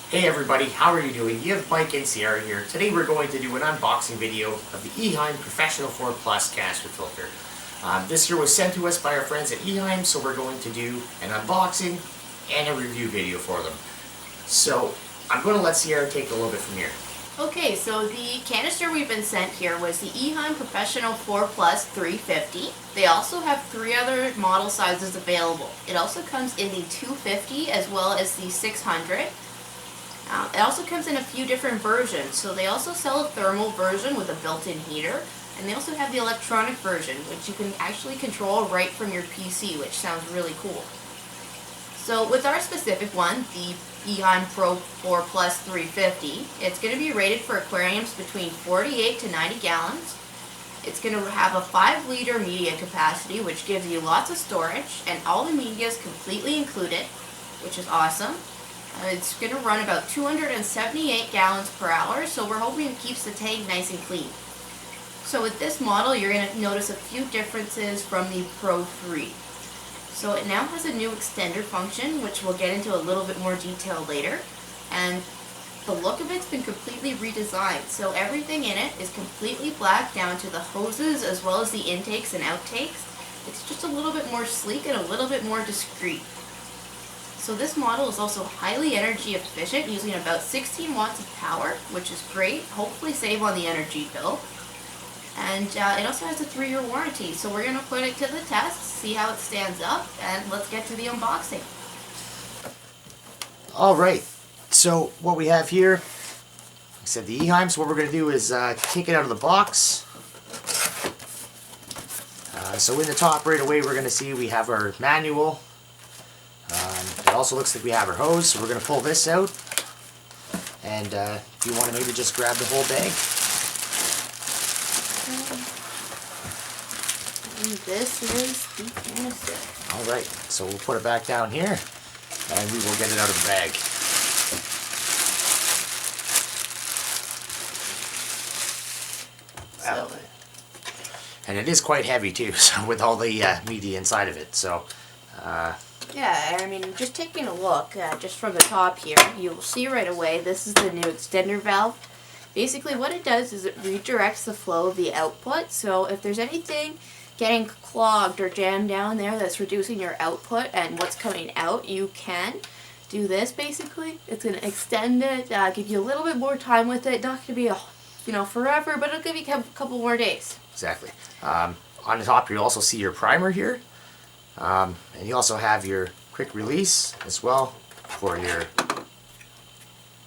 Hey everybody, how are you doing? You have Mike and Sierra here. Today we're going to do an unboxing video of the Eheim Professional 4 Plus canister filter. This here was sent to us by our friends at Eheim, so we're going to do an unboxing and a review video for them. So I'm going to let Sierra take a little bit from here. Okay, so the canister we've been sent here was the Eheim Professional 4 Plus 350. They also have 3 other model sizes available. It also comes in the 250 as well as the 600. It also comes in a few different versions. So they also sell a thermal version with a built-in heater, and they also have the electronic version, which you can actually control right from your PC, which sounds really cool. So with our specific one, the Eheim Pro 4 Plus 350, it's going to be rated for aquariums between 48 to 90 gallons. It's going to have a 5-liter media capacity, which gives you lots of storage, and all the media is completely included, which is awesome. It's going to run about 278 gallons per hour, so we're hoping it keeps the tank nice and clean. So with this model, you're going to notice a few differences from the Pro 3. So it now has a new extender function, which we'll get into a little bit more detail later. And the look of it's been completely redesigned. So everything in it is completely black down to the hoses as well as the intakes and outtakes. It's just a little bit more sleek and a little bit more discreet. So this model is also highly energy efficient, using about 16 watts of power, which is great. Hopefully save on the energy bill. And it also has a 3-year warranty, so we're going to put it to the test, see how it stands up, and let's get to the unboxing. Alright, so what we have here, like I said, the Eheim, so what we're going to do is take it out of the box. So in the top right away we're going to see we have our manual. It also looks like we have our hose, so we're going to pull this out. And if you want to maybe just grab the whole bag. And this is the canister. Alright, so we'll put it back down here, and we will get it out of the bag. And it is quite heavy too, so with all the media inside of it. So, yeah, I mean, just taking a look, just from the top here, you'll see right away this is the new extender valve. Basically what it does is it redirects the flow of the output, so if there's anything getting clogged or jammed down there that's reducing your output and what's coming out, you can do this basically. It's going to extend it, give you a little bit more time with it. Not going to be forever, but it'll give you a couple more days. Exactly. On the top you'll also see your primer here. And you also have your quick release as well for your...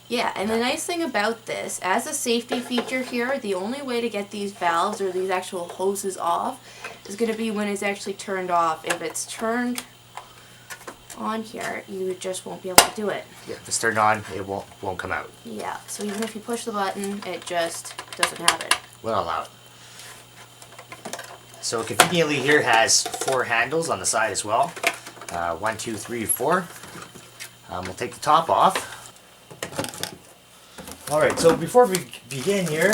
Yeah, and the nice thing about this, as a safety feature here, the only way to get these valves or these actual hoses off is going to be when it's actually turned off. If it's turned on here, you just won't be able to do it. Yeah, if it's turned on, it won't come out. Yeah, so even if you push the button, it just doesn't have it. Will allow it. So conveniently here has 4 handles on the side as well. 1, 2, 3, 4. We'll take the top off. Alright, so before we begin here,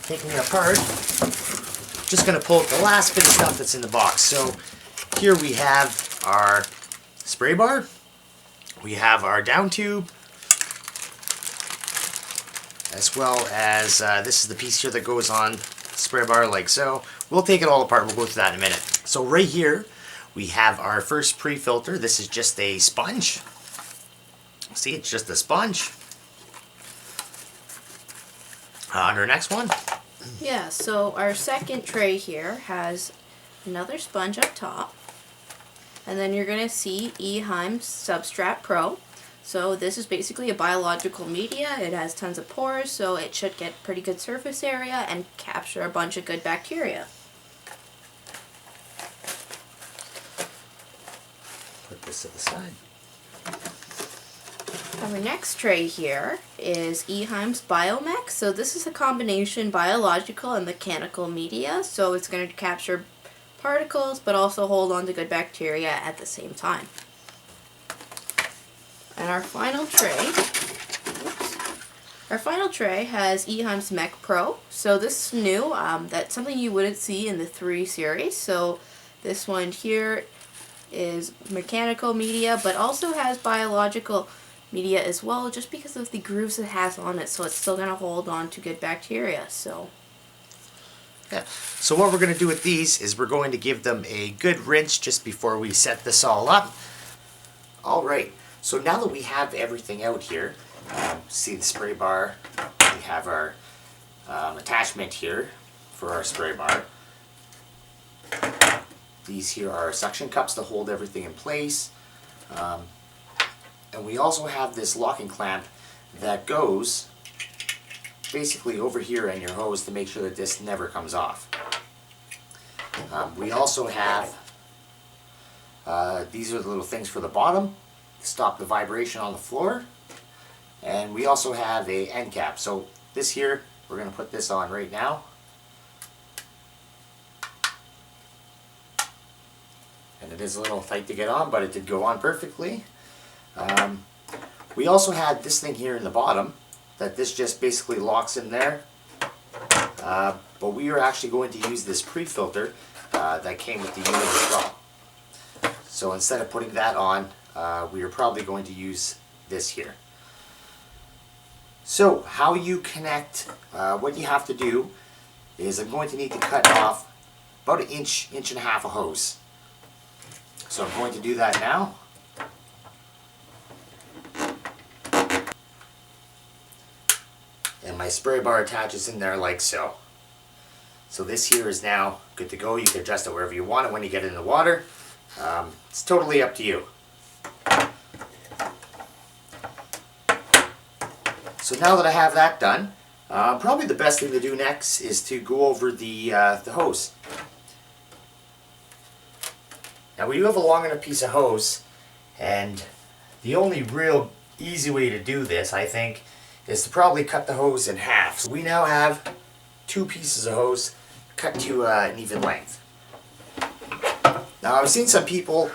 taking it apart, just going to pull out the last bit of stuff that's in the box. So here we have our spray bar, we have our down tube, as well as this is the piece here that goes on the spray bar like so. We'll take it all apart, we'll go through that in a minute. So right here we have our first pre-filter. This is just a sponge. See, it's just a sponge. On our next one. Yeah, so our second tray here has another sponge up top. And then you're going to see Eheim Substrat Pro. So this is basically a biological media. It has tons of pores, so it should get pretty good surface area and capture a bunch of good bacteria. Put this to the side. Our next tray here is Eheim's Biomex. So this is a combination biological and mechanical media. So it's going to capture particles but also hold on to good bacteria at the same time. And our final tray has Eheim's Mech Pro. So this is new. That's something you wouldn't see in the 3 series. So this one here is mechanical media, but also has biological media as well, just because of the grooves it has on it, so it's still going to hold on to good bacteria. So yeah. So what we're going to do with these is we're going to give them a good rinse just before we set this all up. Alright, so now that we have everything out here, see the spray bar, we have our attachment here for our spray bar. These here are suction cups to hold everything in place. And we also have this locking clamp that goes basically over here in your hose to make sure that this never comes off. We also have, these are the little things for the bottom to stop the vibration on the floor. And we also have a end cap. So this here, we're going to put this on right now. And it is a little tight to get on, but it did go on perfectly. We also had this thing here in the bottom that this just basically locks in there. But we are actually going to use this pre-filter that came with the unit as well. So instead of putting that on, we are probably going to use this here. So how you connect, what you have to do is I'm going to need to cut off about an inch and a half of hose. So I'm going to do that now. And my spray bar attaches in there like so. So this here is now good to go. You can adjust it wherever you want it when you get it in the water. It's totally up to you. So now that I have that done, probably the best thing to do next is to go over the hose. Now we do have a long enough piece of hose, and the only real easy way to do this, I think, is to probably cut the hose in half. So we now have two pieces of hose cut to an even length. Now I've seen some people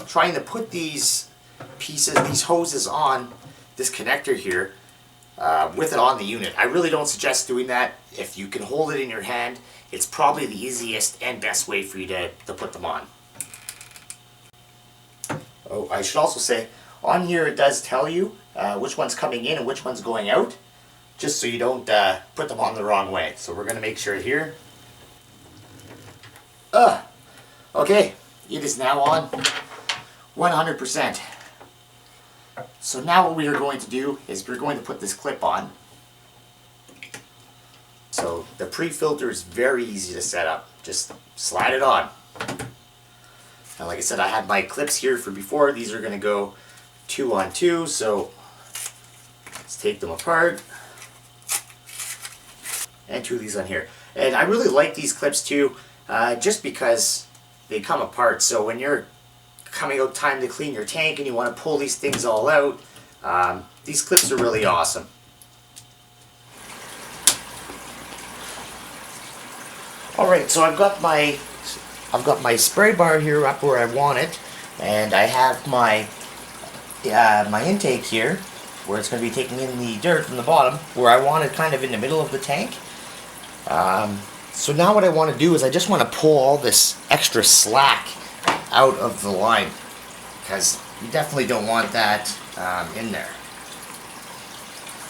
trying to put these hoses on this connector here with it on the unit. I really don't suggest doing that. If you can hold it in your hand, it's probably the easiest and best way for you to put them on. Oh, I should also say, on here it does tell you which one's coming in and which one's going out, just so you don't put them on the wrong way. So we're going to make sure here. Okay, it is now on 100%. So now what we are going to do is we're going to put this clip on. So the pre-filter is very easy to set up. Just slide it on. And like I said, I had my clips here for before. These are going to go 2 on 2, so let's take them apart. And 2 of these on here. And I really like these clips too, just because they come apart. So when you're coming out time to clean your tank and you want to pull these things all out, these clips are really awesome. Alright, so I've got my spray bar here up where I want it, and I have my my intake here where it's going to be taking in the dirt from the bottom where I want it kind of in the middle of the tank. So now what I want to do is I just want to pull all this extra slack out of the line, because you definitely don't want that in there.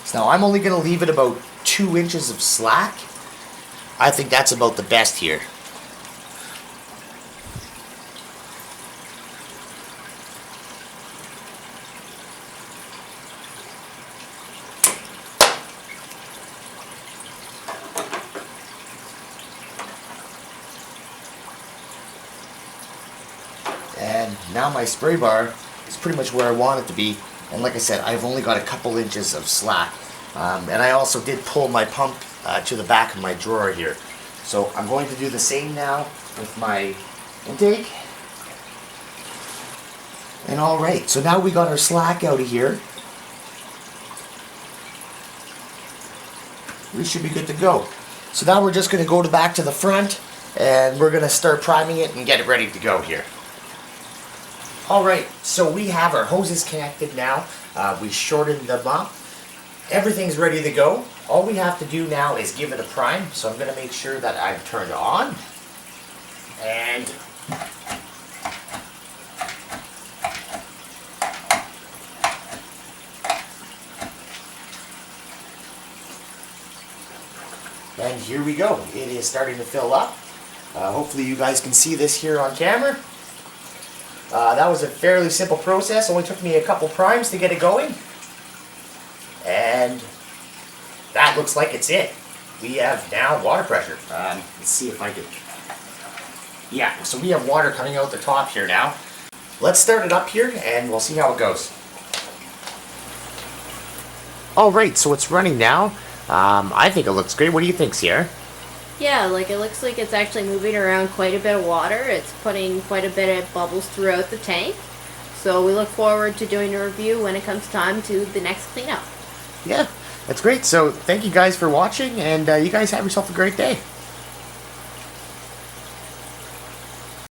So now I'm only going to leave it about 2 inches of slack. I think that's about the best here. And now my spray bar is pretty much where I want it to be. And like I said, I've only got a couple inches of slack. And I also did pull my pump to the back of my drawer here. So I'm going to do the same now with my intake. And alright, so now we got our slack out of here. We should be good to go. So now we're just going to go back to the front, and we're going to start priming it and get it ready to go here. Alright, so we have our hoses connected now. We shortened them up. Everything's ready to go. All we have to do now is give it a prime. So I'm going to make sure that I've turned on. And And here we go. It is starting to fill up. Hopefully you guys can see this here on camera. That was a fairly simple process. Only took me a couple primes to get it going. And that looks like it's it. We have now water pressure. Let's see if I can... Yeah, so we have water coming out the top here now. Let's start it up here and we'll see how it goes. Alright, so it's running now. I think it looks great. What do you think, Sierra? Yeah, like it looks like it's actually moving around quite a bit of water. It's putting quite a bit of bubbles throughout the tank. So we look forward to doing a review when it comes time to the next cleanup. Yeah, that's great. So thank you guys for watching, and you guys have yourself a great day.